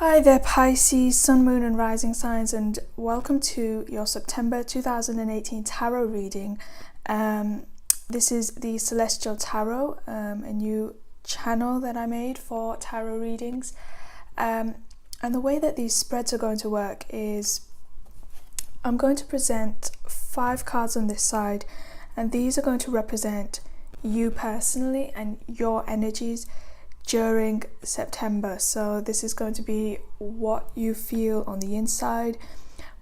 Hi there, Pisces, Sun, Moon, and Rising signs, and welcome to your September 2018 tarot reading. This is the Celestial Tarot, a new channel that I made for tarot readings. And the way that these spreads are going to work is I'm going to present 5 cards on this side, and these are going to represent you personally and your energies during September. So this is going to be what you feel on the inside,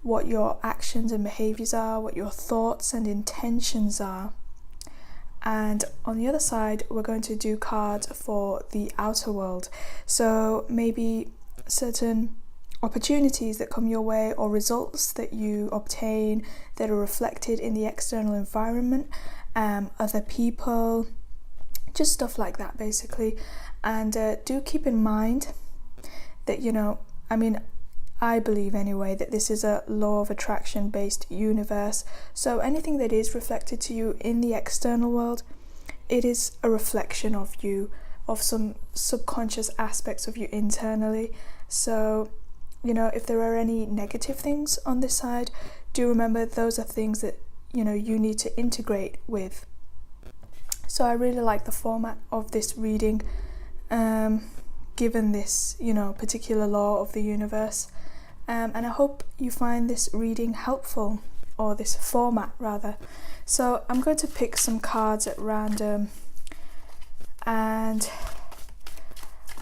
what your actions and behaviors are, what your thoughts and intentions are. And on the other side, we're going to do cards for the outer world. So maybe certain opportunities that come your way or results that you obtain that are reflected in the external environment, other people, just stuff like that basically. And do keep in mind that, I believe anyway that this is a law of attraction based universe. So anything that is reflected to you in the external world, it is a reflection of you, of some subconscious aspects of you internally. So, if there are any negative things on this side, do remember those are things that, you need to integrate with. So I really like the format of this reading, given this, particular law of the universe. And I hope you find this reading helpful, or this format rather. So I'm going to pick some cards at random, and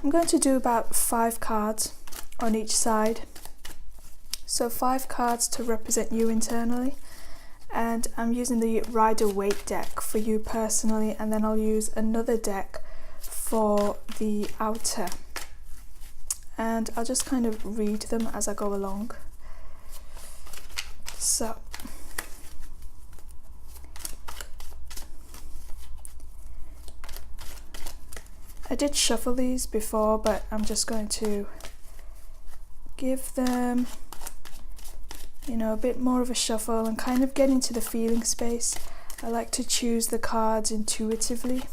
I'm going to do about 5 cards on each side. So 5 cards to represent you internally. And I'm using the Rider-Waite deck for you personally, and then I'll use another deck for the outer. And I'll just kind of read them as I go along. So, I did shuffle these before, but I'm just going to give them a bit more of a shuffle and kind of get into the feeling space. I like to choose the cards intuitively,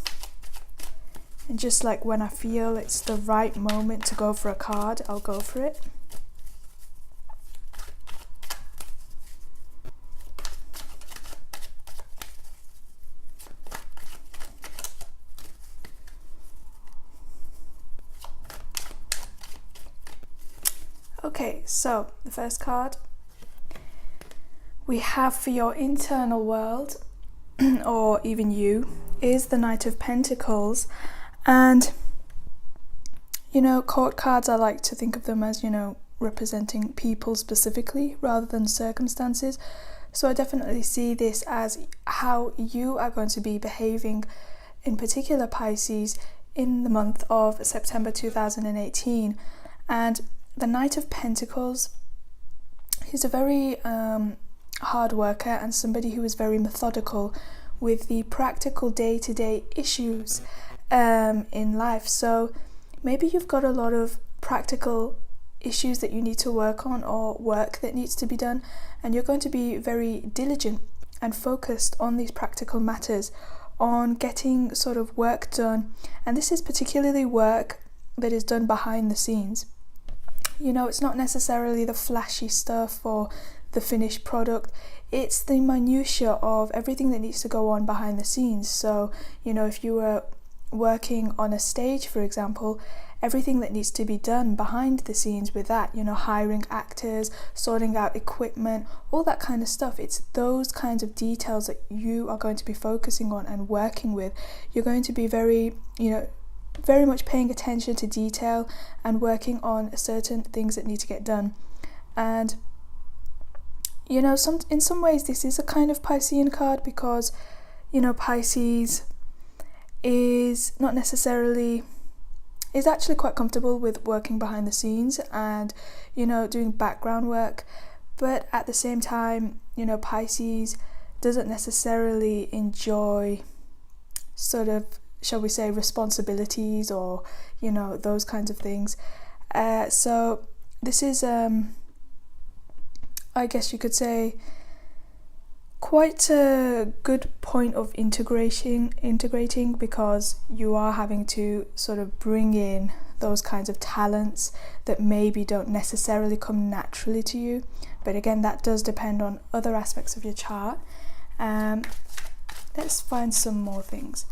and just like when I feel it's the right moment to go for a card, I'll go for it. Okay, so the first card we have for your internal world, or even you, is the Knight of Pentacles. And court cards, I like to think of them as representing people specifically rather than circumstances. So I definitely see this as how you are going to be behaving, in particular Pisces, in the month of September 2018. And the Knight of Pentacles, he's a very hard worker and somebody who is very methodical with the practical day-to-day issues in life. So maybe you've got a lot of practical issues that you need to work on, or work that needs to be done, and you're going to be very diligent and focused on these practical matters, on getting sort of work done. And this is particularly work that is done behind the scenes. It's not necessarily the flashy stuff or the finished product, it's the minutiae of everything that needs to go on behind the scenes. So, if you were working on a stage, for example, everything that needs to be done behind the scenes with that, hiring actors, sorting out equipment, all that kind of stuff. It's those kinds of details that you are going to be focusing on and working with. You're going to be very much paying attention to detail and working on certain things that need to get done. And in some ways this is a kind of Piscean card, because Pisces is actually quite comfortable with working behind the scenes and doing background work, but at the same time Pisces doesn't necessarily enjoy sort of, shall we say, responsibilities or those kinds of things. So this is I guess you could say quite a good point of integrating, because you are having to sort of bring in those kinds of talents that maybe don't necessarily come naturally to you. But again, that does depend on other aspects of your chart. Let's find some more things.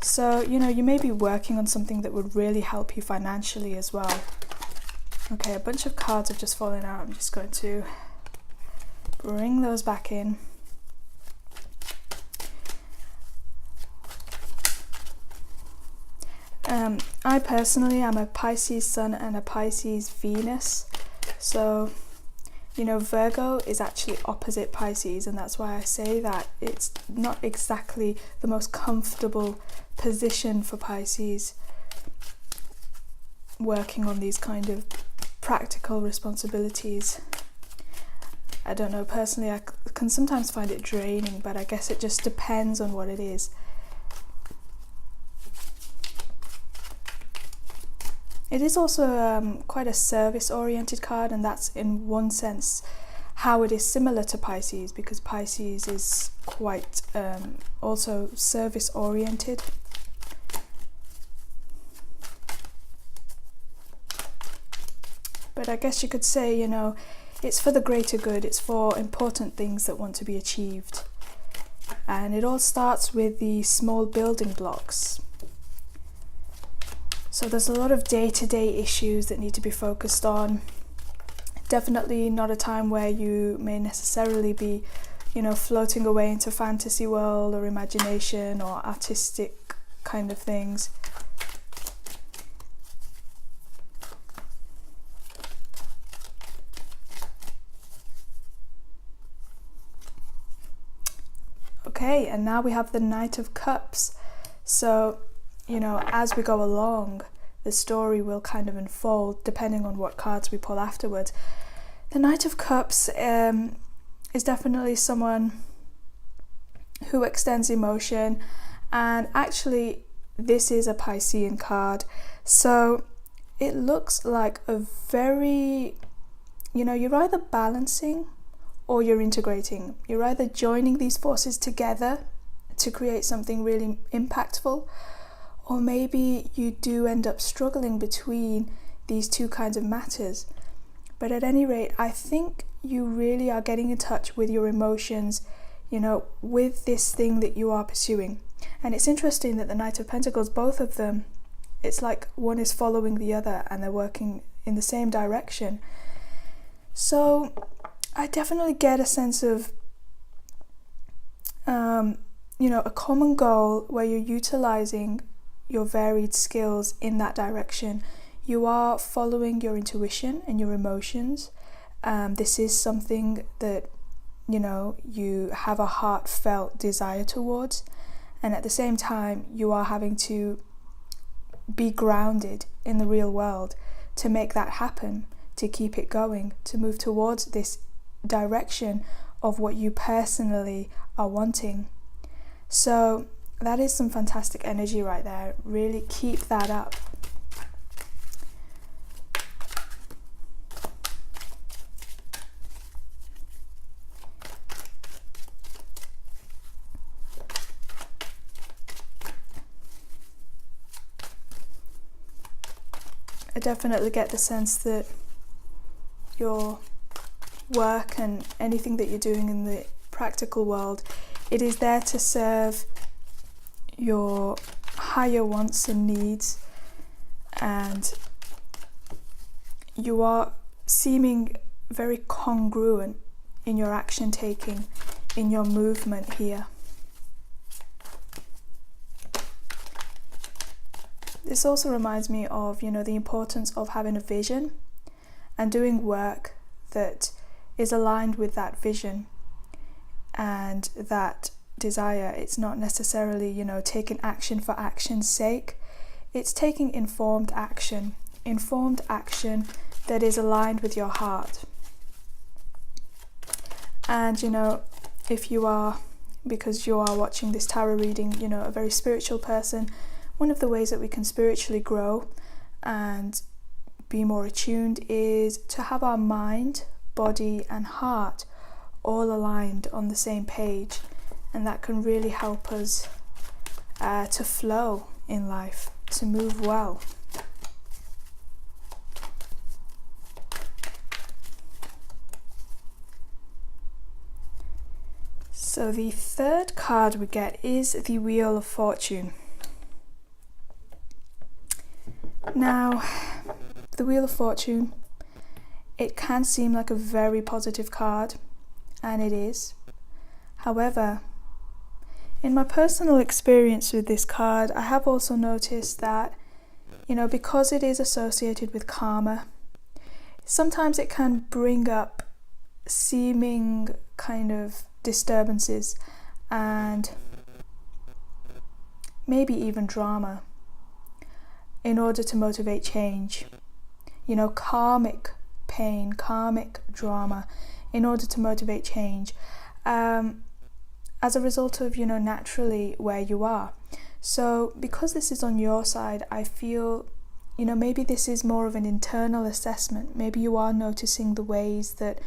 So, you may be working on something that would really help you financially as well. Okay, a bunch of cards have just fallen out. I'm just going to bring those back in. I personally am a Pisces Sun and a Pisces Venus. So, Virgo is actually opposite Pisces, and that's why I say that it's not exactly the most comfortable position for Pisces working on these kind of practical responsibilities. I don't know, personally I can sometimes find it draining, but I guess it just depends on what it is. It is also quite a service-oriented card, and that's in one sense how it is similar to Pisces, because Pisces is quite also service-oriented. But I guess you could say, it's for the greater good, it's for important things that want to be achieved. And it all starts with the small building blocks. So there's a lot of day-to-day issues that need to be focused on. Definitely not a time where you may necessarily be, floating away into fantasy world or imagination or artistic kind of things. Okay, and now we have the Knight of Cups. So, as we go along, the story will kind of unfold depending on what cards we pull afterwards. The Knight of Cups is definitely someone who extends emotion, and actually this is a Piscean card. So it looks like a very, you're either balancing or you're integrating. You're either joining these forces together to create something really impactful, or maybe you do end up struggling between these two kinds of matters. But at any rate, I think you really are getting in touch with your emotions, with this thing that you are pursuing. And it's interesting that the Knight of Pentacles, both of them, it's like one is following the other and they're working in the same direction. So I definitely get a sense of, a common goal where you're utilizing your varied skills in that direction. You are following your intuition and your emotions. This is something that, you have a heartfelt desire towards. And at the same time, you are having to be grounded in the real world to make that happen, to keep it going, to move towards this direction of what you personally are wanting. So that is some fantastic energy right there. Really keep that up. I definitely get the sense that your work and anything that you're doing in the practical world, it is there to serve your higher wants and needs, and you are seeming very congruent in your action taking, in your movement here. This also reminds me of, the importance of having a vision and doing work that is aligned with that vision and that desire. It's not necessarily, taking action for action's sake. It's taking informed action that is aligned with your heart. And, if you are, because you are watching this tarot reading, a very spiritual person, one of the ways that we can spiritually grow and be more attuned is to have our mind, body and heart all aligned on the same page, and that can really help us to flow in life, to move well. So the third card we get is the Wheel of Fortune. Now, the Wheel of Fortune, it can seem like a very positive card, and it is. However, in my personal experience with this card, I have also noticed that, because it is associated with karma, sometimes it can bring up seeming kind of disturbances and maybe even drama in order to motivate change. Karmic pain, karmic drama in order to motivate change. As a result of, naturally where you are. So because this is on your side, I feel, maybe this is more of an internal assessment. Maybe you are noticing the ways that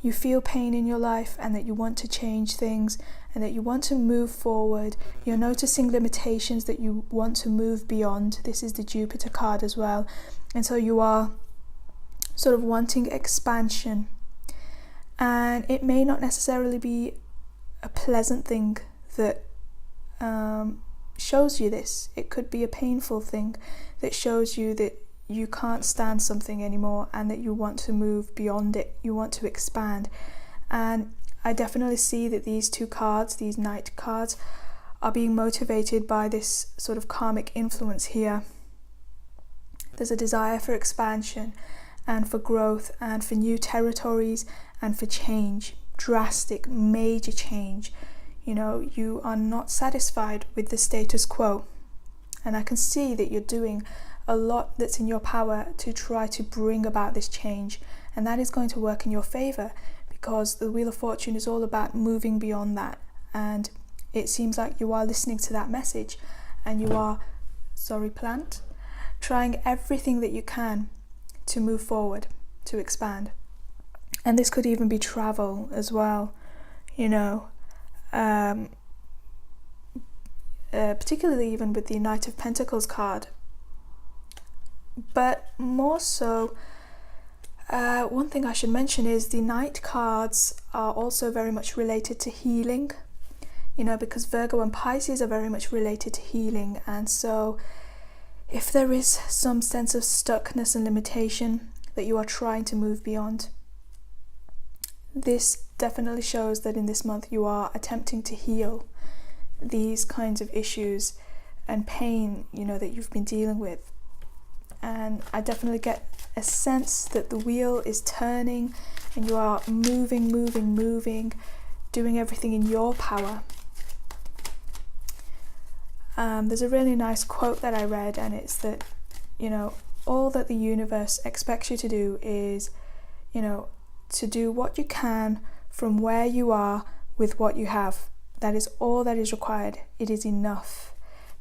you feel pain in your life and that you want to change things and that you want to move forward. You're noticing limitations that you want to move beyond. This is the Jupiter card as well. And so you are sort of wanting expansion. And it may not necessarily be a pleasant thing that shows you this. It could be a painful thing that shows you that you can't stand something anymore and that you want to move beyond it. You want to expand. And I definitely see that these two cards, these Knight cards, are being motivated by this sort of karmic influence here. There's a desire for expansion and for growth and for new territories and for change. Drastic, major change. You are not satisfied with the status quo, and I can see that you're doing a lot that's in your power to try to bring about this change, and that is going to work in your favor because the Wheel of Fortune is all about moving beyond that, and it seems like you are listening to that message and you are, plant, trying everything that you can to move forward, to expand. And this could even be travel as well, particularly even with the Knight of Pentacles card. But more so, one thing I should mention is the Knight cards are also very much related to healing, because Virgo and Pisces are very much related to healing. And so if there is some sense of stuckness and limitation that you are trying to move beyond, this definitely shows that in this month you are attempting to heal these kinds of issues and pain, that you've been dealing with. And I definitely get a sense that the wheel is turning and you are moving, doing everything in your power. There's a really nice quote that I read, and it's that, all that the universe expects you to do is, to do what you can from where you are with what you have. That is all that is required. It is enough.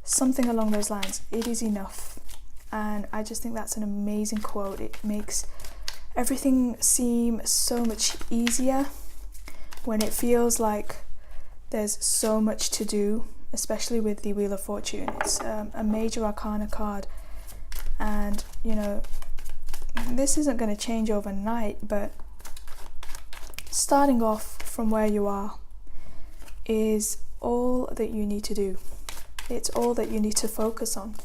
Something along those lines. It is enough. And I just think that's an amazing quote. It makes everything seem so much easier when it feels like there's so much to do, especially with the Wheel of Fortune. It's a major arcana card. And, this isn't going to change overnight, but starting off from where you are is all that you need to do. It's all that you need to focus on.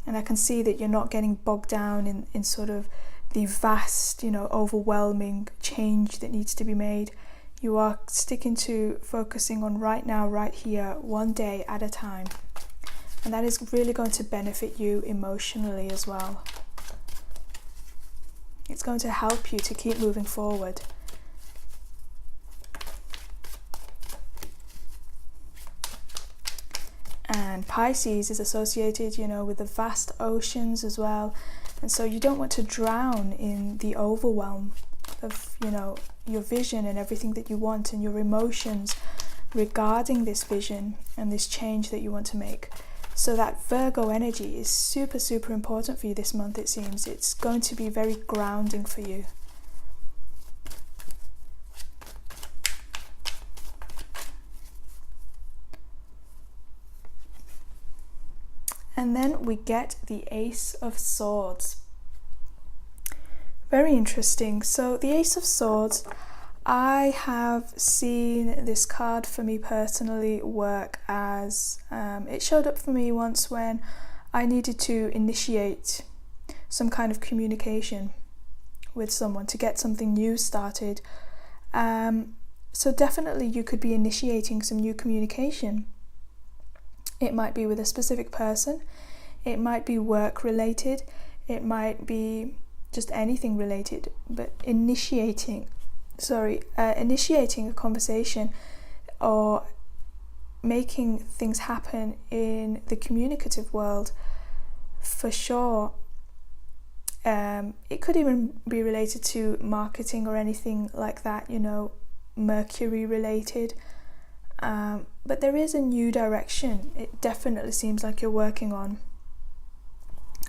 And I can see that you're not getting bogged down in sort of the vast, overwhelming change that needs to be made. You are sticking to focusing on right now, right here, one day at a time. And that is really going to benefit you emotionally as well. It's going to help you to keep moving forward. And Pisces is associated, with the vast oceans as well. And so you don't want to drown in the overwhelm of, your vision and everything that you want and your emotions regarding this vision and this change that you want to make. So that Virgo energy is super, super important for you this month, it seems. It's going to be very grounding for you. And then we get the Ace of Swords. Very interesting. So the Ace of Swords, I have seen this card for me personally work as, it showed up for me once when I needed to initiate some kind of communication with someone to get something new started. So definitely you could be initiating some new communication. It might be with a specific person, it might be work related, it might be just anything related, but initiating a conversation or making things happen in the communicative world, for sure. It could even be related to marketing or anything like that, Mercury related. But there is a new direction it definitely seems like you're working on.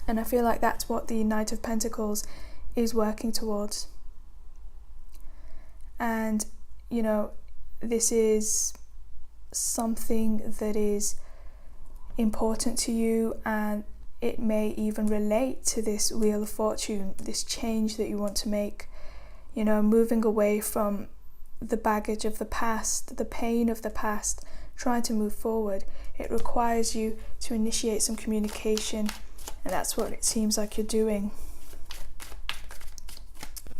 And I feel like that's what the Knight of Pentacles is working towards. And, this is something that is important to you, and it may even relate to this Wheel of Fortune, this change that you want to make, moving away from the baggage of the past, the pain of the past, trying to move forward. It requires you to initiate some communication, and that's what it seems like you're doing.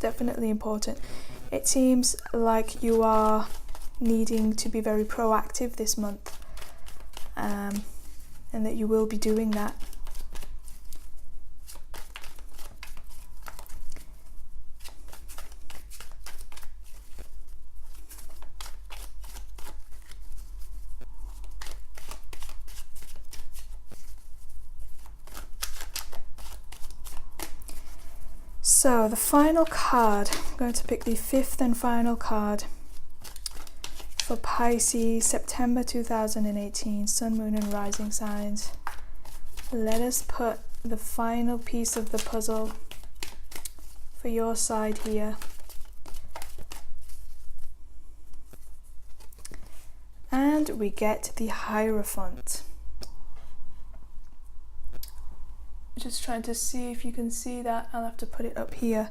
Definitely important. It seems like you are needing to be very proactive this month, and that you will be doing that. So the final card, I'm going to pick the fifth and final card for Pisces, September 2018, Sun, Moon and Rising signs. Let us put the final piece of the puzzle for your side here. And we get the Hierophant. Just trying to see if you can see that. I'll have to put it up here.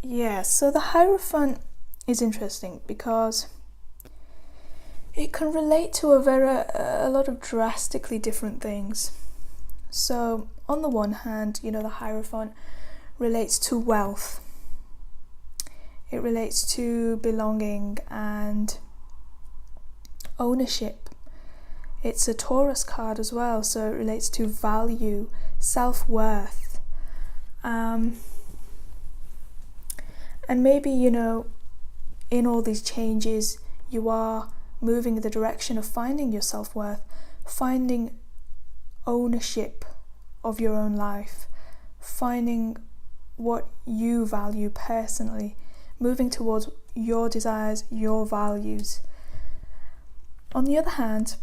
Yeah, so the Hierophant is interesting because it can relate to a lot of drastically different things. So on the one hand, the Hierophant relates to wealth. It relates to belonging and ownership. It's a Taurus card as well, so it relates to value, self-worth. And maybe, in all these changes, you are moving in the direction of finding your self-worth, finding ownership of your own life, finding what you value personally, moving towards your desires, your values. On the other hand,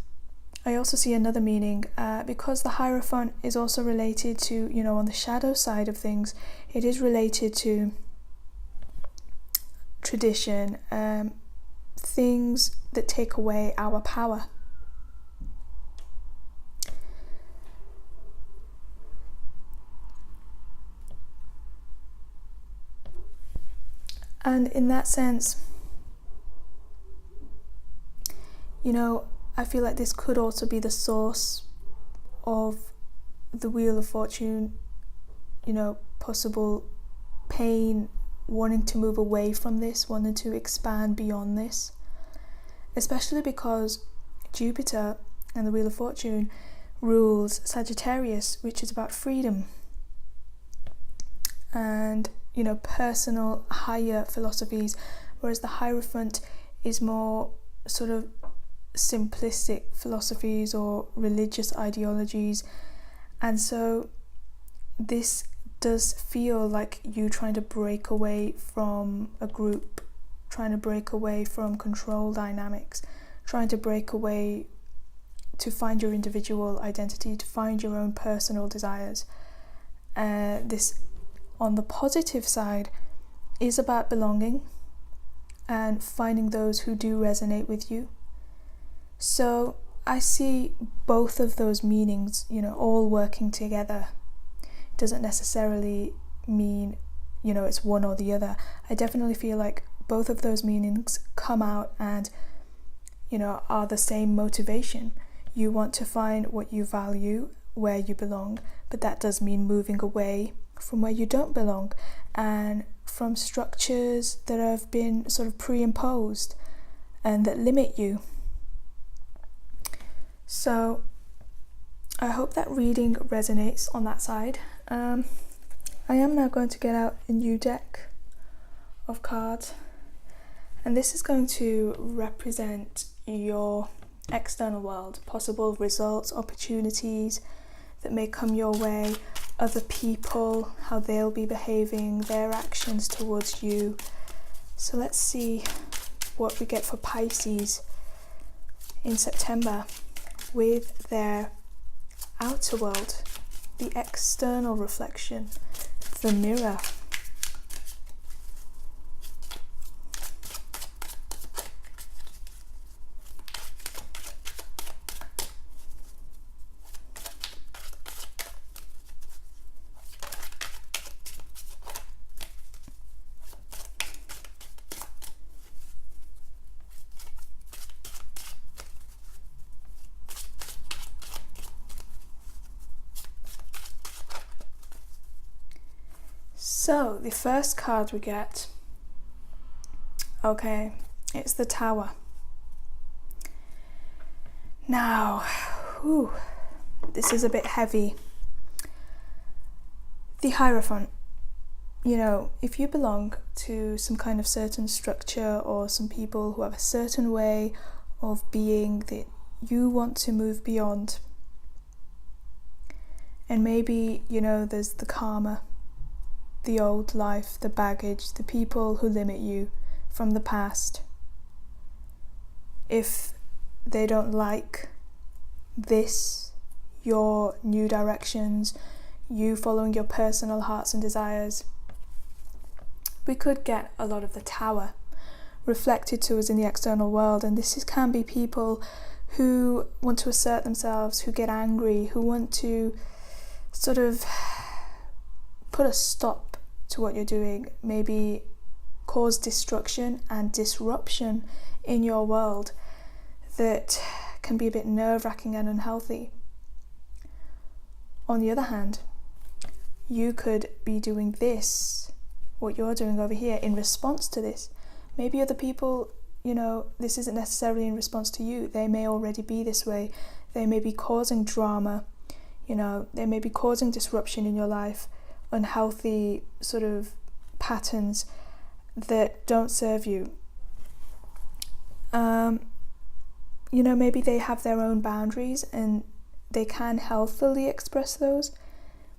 I also see another meaning, because the Hierophant is also related to, on the shadow side of things, it is related to tradition, things that take away our power. And in that sense, I feel like this could also be the source of the Wheel of Fortune, possible pain, wanting to move away from this, wanting to expand beyond this, especially because Jupiter and the Wheel of Fortune rules Sagittarius, which is about freedom and, personal higher philosophies, whereas the Hierophant is more sort of simplistic philosophies or religious ideologies. And so this does feel like you trying to break away from a group, trying to break away from control dynamics, trying to break away to find your individual identity, to find your own personal desires. This, on the positive side, is about belonging and finding those who do resonate with you. So I see both of those meanings, all working together. doesn't necessarily mean, it's one or the other. I definitely feel like both of those meanings come out and, are the same motivation. You want to find what you value, where you belong, but that does mean moving away from where you don't belong and from structures that have been sort of pre-imposed and that limit you. So I hope that reading resonates on that side. I am now going to get out a new deck of cards, and this is going to represent your external world, possible results, opportunities that may come your way, other people, how they'll be behaving, their actions towards you. So let's see what we get for Pisces in September with their outer world, the external reflection, the mirror. So the first card we get, it's the Tower. Now, this is a bit heavy. The Hierophant. If you belong to some kind of certain structure or some people who have a certain way of being that you want to move beyond, and maybe, there's the karma, the old life, the baggage, the people who limit you from the past. If they don't like this, your new directions, you following your personal hearts and desires, we could get a lot of the Tower reflected to us in the external world. And this can be people who want to assert themselves, who get angry, who want to sort of put a stop to what you're doing, maybe cause destruction and disruption in your world that can be a bit nerve-wracking and unhealthy. On the other hand, you could be doing this, what you're doing over here, in response to this. Maybe other people, this isn't necessarily in response to you. They may already be this way. They may be causing drama, they may be causing disruption in your life, unhealthy sort of patterns that don't serve you. Maybe they have their own boundaries and they can healthily express those,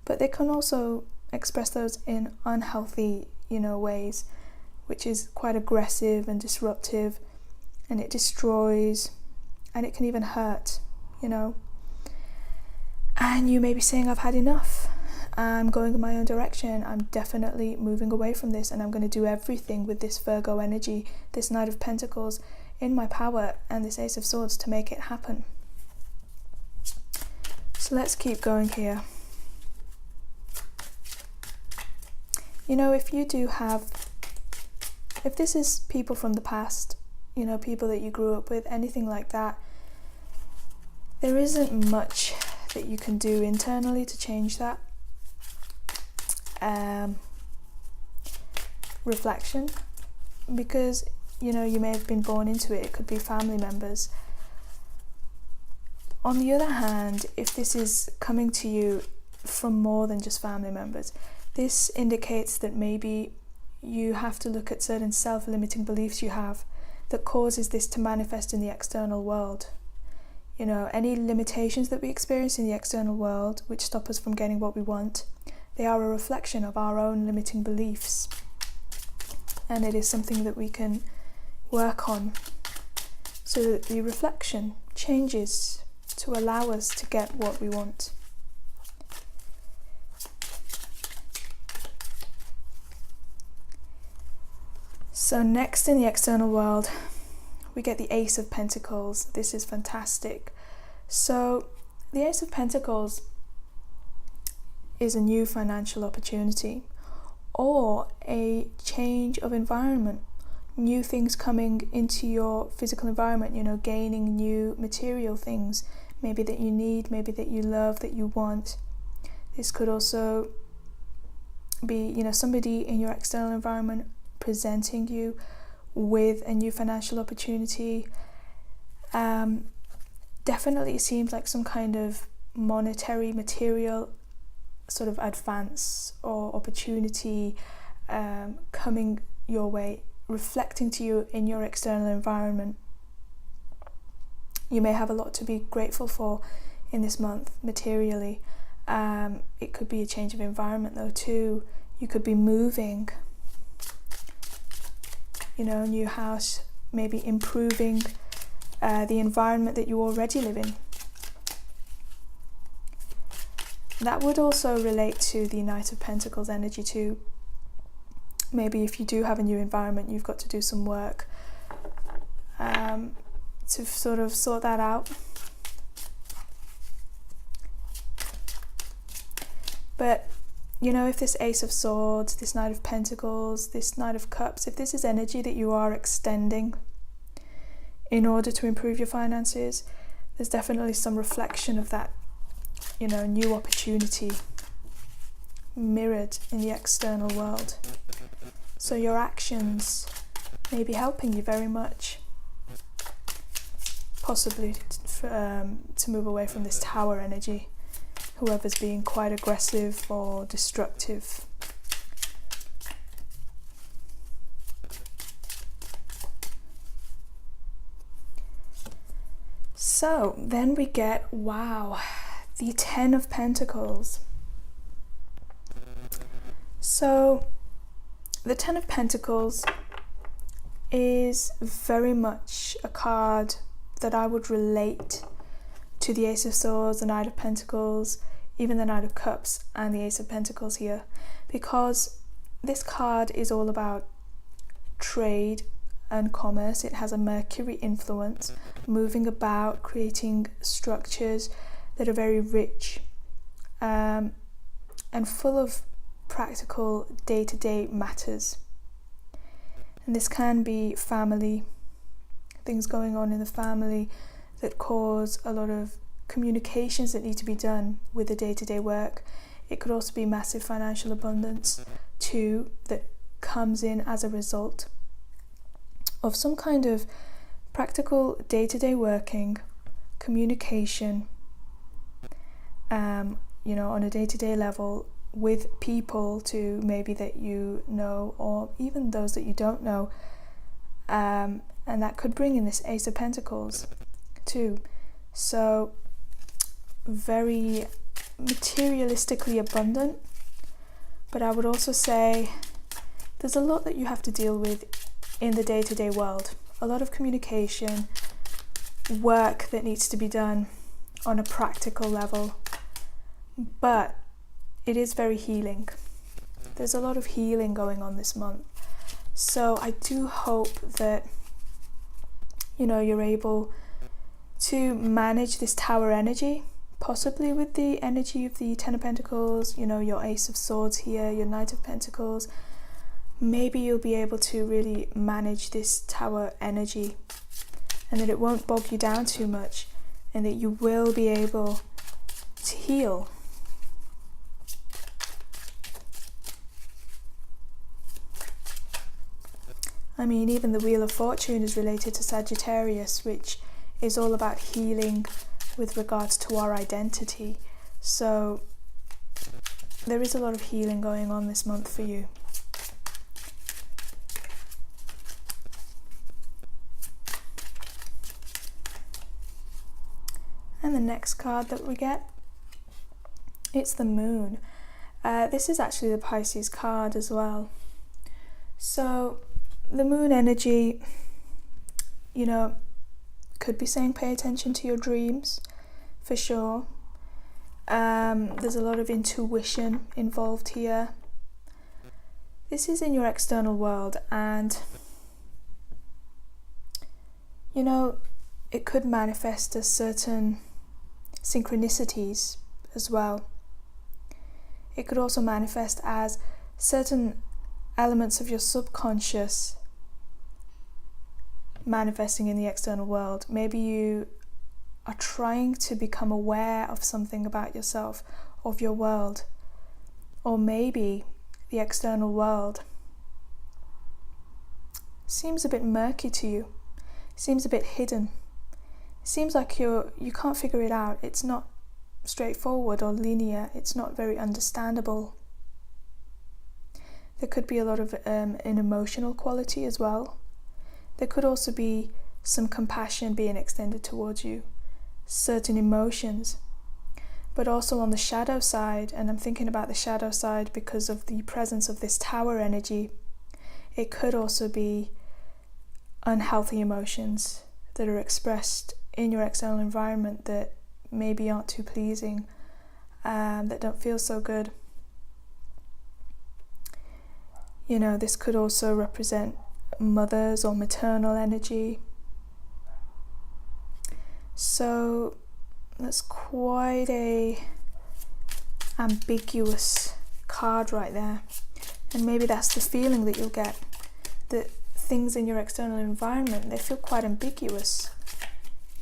but they can also express those in unhealthy, ways, which is quite aggressive and disruptive, and it destroys, and it can even hurt, And you may be saying, I've had enough. I'm going in my own direction. I'm definitely moving away from this, and I'm going to do everything with this Virgo energy, this Knight of Pentacles in my power, and this Ace of Swords to make it happen. So let's keep going here. If this is people from the past, people that you grew up with, anything like that, there isn't much that you can do internally to change that. Reflection, because you may have been born into it. It could be family members. On the other hand, if this is coming to you from more than just family members, this indicates that maybe you have to look at certain self-limiting beliefs you have that causes this to manifest in the external world. Any limitations that we experience in the external world which stop us from getting what we want, they are a reflection of our own limiting beliefs. And it is something that we can work on so that the reflection changes to allow us to get what we want. So next in the external world, we get the Ace of Pentacles. This is fantastic. So the Ace of Pentacles, is a new financial opportunity or a change of environment, new things coming into your physical environment, gaining new material things, maybe that you need, maybe that you love, that you want. This could also be, somebody in your external environment presenting you with a new financial opportunity. Definitely it seems like some kind of monetary, material sort of advance or opportunity coming your way, reflecting to you in your external environment. You may have a lot to be grateful for in this month materially. It could be a change of environment though too. You could be moving, a new house, maybe improving the environment that you already live in. That would also relate to the Knight of Pentacles energy too. Maybe if you do have a new environment, you've got to do some work to sort of sort that out. But if this Ace of Swords, this Knight of Pentacles, this Knight of Cups, if this is energy that you are extending in order to improve your finances, there's definitely some reflection of that, new opportunity mirrored in the external world. So your actions may be helping you very much, possibly to move away from this Tower energy, whoever's being quite aggressive or destructive. So then we get, the Ten of Pentacles. So the Ten of Pentacles is very much a card that I would relate to the Ace of Swords, the Knight of Pentacles, even the Knight of Cups and the Ace of Pentacles here, because this card is all about trade and commerce. It has a Mercury influence, moving about, creating structures that are very rich and full of practical day-to-day matters. And this can be family, things going on in the family that cause a lot of communications that need to be done with the day-to-day work. It could also be massive financial abundance too that comes in as a result of some kind of practical day-to-day working, communication, on a day-to-day level with people too, maybe that you know, or even those that you don't know, and that could bring in this Ace of Pentacles too. So very materialistically abundant, but I would also say there's a lot that you have to deal with in the day-to-day world, a lot of communication, work that needs to be done on a practical level, but it is very healing. There's a lot of healing going on this month. So I do hope that you're able to manage this Tower energy, possibly with the energy of the Ten of Pentacles, your Ace of Swords here, your Knight of Pentacles. Maybe you'll be able to really manage this Tower energy and that it won't bog you down too much, and that you will be able to heal. I mean, even the Wheel of Fortune is related to Sagittarius, which is all about healing with regards to our identity. So there is a lot of healing going on this month for you. And the next card that we get, it's the Moon. This is actually the Pisces card as well. So the Moon energy, could be saying pay attention to your dreams, for sure. There's a lot of intuition involved here. This is in your external world, and it could manifest as certain synchronicities as well. It could also manifest as certain elements of your subconscious manifesting in the external world. Maybe you are trying to become aware of something about yourself, of your world, or maybe the external world seems a bit murky to you, seems a bit hidden, seems like you can't figure it out. It's not straightforward or linear, it's not very understandable. There could be a lot of an emotional quality as well. There could also be some compassion being extended towards you, certain emotions, but also on the shadow side, and I'm thinking about the shadow side because of the presence of this tower energy, it could also be unhealthy emotions that are expressed in your external environment that maybe aren't too pleasing, that don't feel so good. You know, this could also represent mother's or maternal energy. So that's quite a ambiguous card right there. And maybe that's the feeling that you'll get, that things in your external environment, they feel quite ambiguous.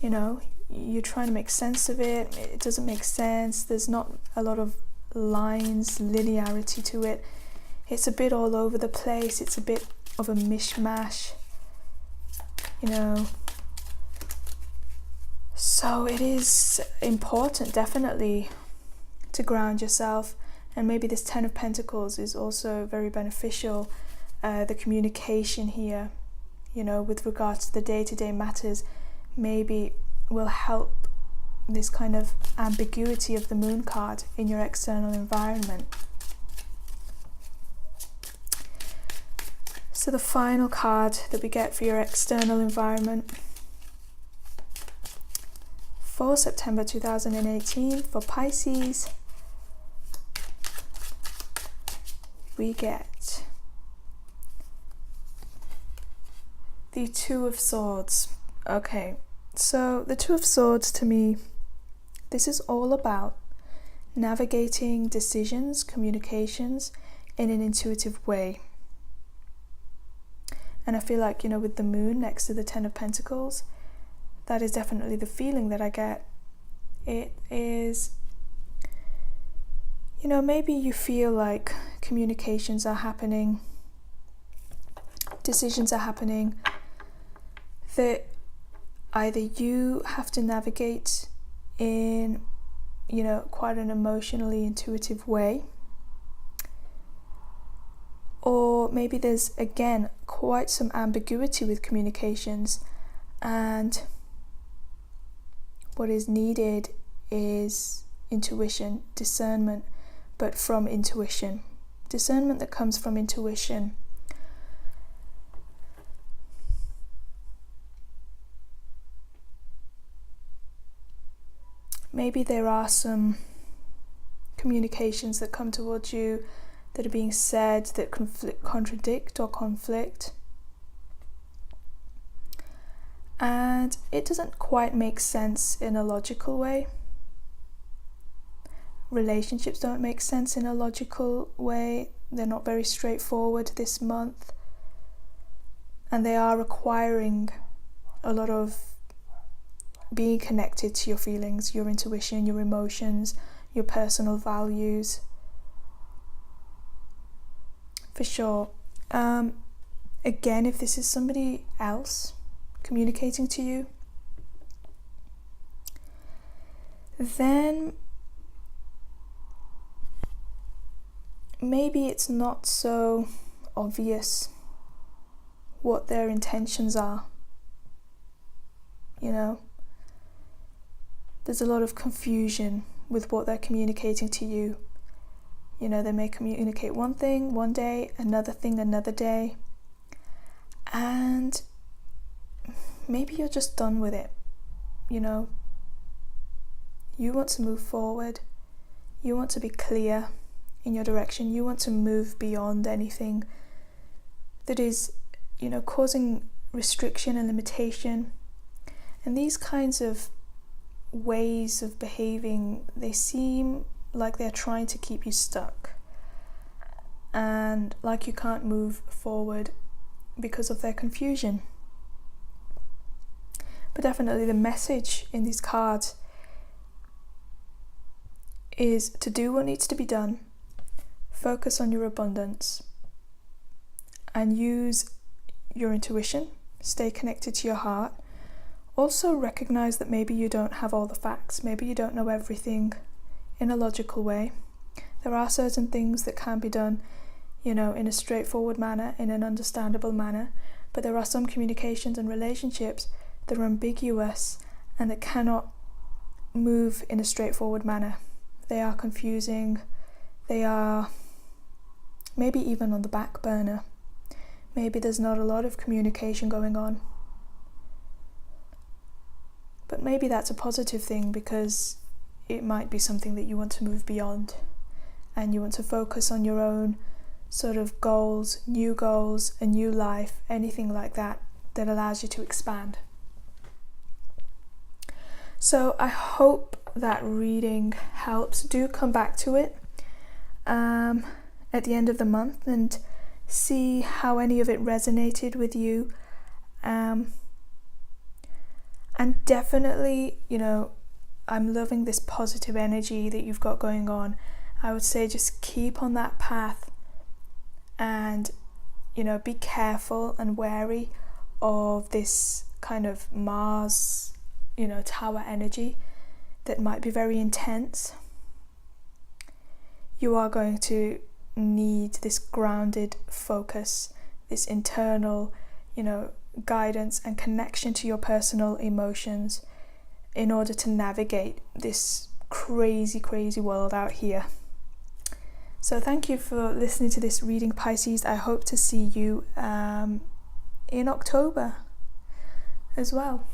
You know, you're trying to make sense of it, it doesn't make sense, there's not a lot of lines, linearity to it. It's a bit all over the place, it's a bit of a mishmash, you know. So it is important, definitely, to ground yourself. And maybe this Ten of Pentacles is also very beneficial. The communication here, you know, with regards to the day-to-day matters, maybe will help this kind of ambiguity of the Moon card in your external environment. So the final card that we get for your external environment for September 2018 for Pisces, we get the Two of Swords. Okay, so the Two of Swords, to me, this is all about navigating decisions, communications in an intuitive way. And I feel like, you know, with the Moon next to the Ten of Pentacles, that is definitely the feeling that I get. It is, you know, maybe you feel like communications are happening, decisions are happening, that either you have to navigate in, you know, quite an emotionally intuitive way, or maybe there's, again, quite some ambiguity with communications, and what is needed is intuition, discernment, but from intuition. Discernment that comes from intuition. Maybe there are some communications that come towards you that are being said that contradict or conflict. And it doesn't quite make sense in a logical way. Relationships don't make sense in a logical way. They're not very straightforward this month. And they are requiring a lot of being connected to your feelings, your intuition, your emotions, your personal values. For sure. Again, if this is somebody else communicating to you, then maybe it's not so obvious what their intentions are. You know, there's a lot of confusion with what they're communicating to you. You know, they may communicate one thing one day, another thing another day, and maybe you're just done with it. You know, you want to move forward, you want to be clear in your direction, you want to move beyond anything that is, you know, causing restriction and limitation. And these kinds of ways of behaving, they seem like they're trying to keep you stuck. and like you can't move forward because of their confusion. But definitely the message in these cards is to do what needs to be done, focus on your abundance, and use your intuition, stay connected to your heart. Also recognize that maybe you don't have all the facts, maybe you don't know everything in a logical way. There are certain things that can be done, in a straightforward manner, in an understandable manner, but there are some communications and relationships that are ambiguous and that cannot move in a straightforward manner. They are confusing, they are maybe even on the back burner. Maybe there's not a lot of communication going on. But maybe that's a positive thing, because it might be something that you want to move beyond, and you want to focus on your own sort of goals, a new life, anything like that allows you to expand. So I hope that reading helps. Do come back to it at the end of the month and see how any of it resonated with you. And definitely, I'm loving this positive energy that you've got going on. I would say just keep on that path and, be careful and wary of this kind of Mars, tower energy that might be very intense. You are going to need this grounded focus, this internal, guidance and connection to your personal emotions in order to navigate this crazy world out here. So thank you for listening to this reading, Pisces. I hope to see you in October as well.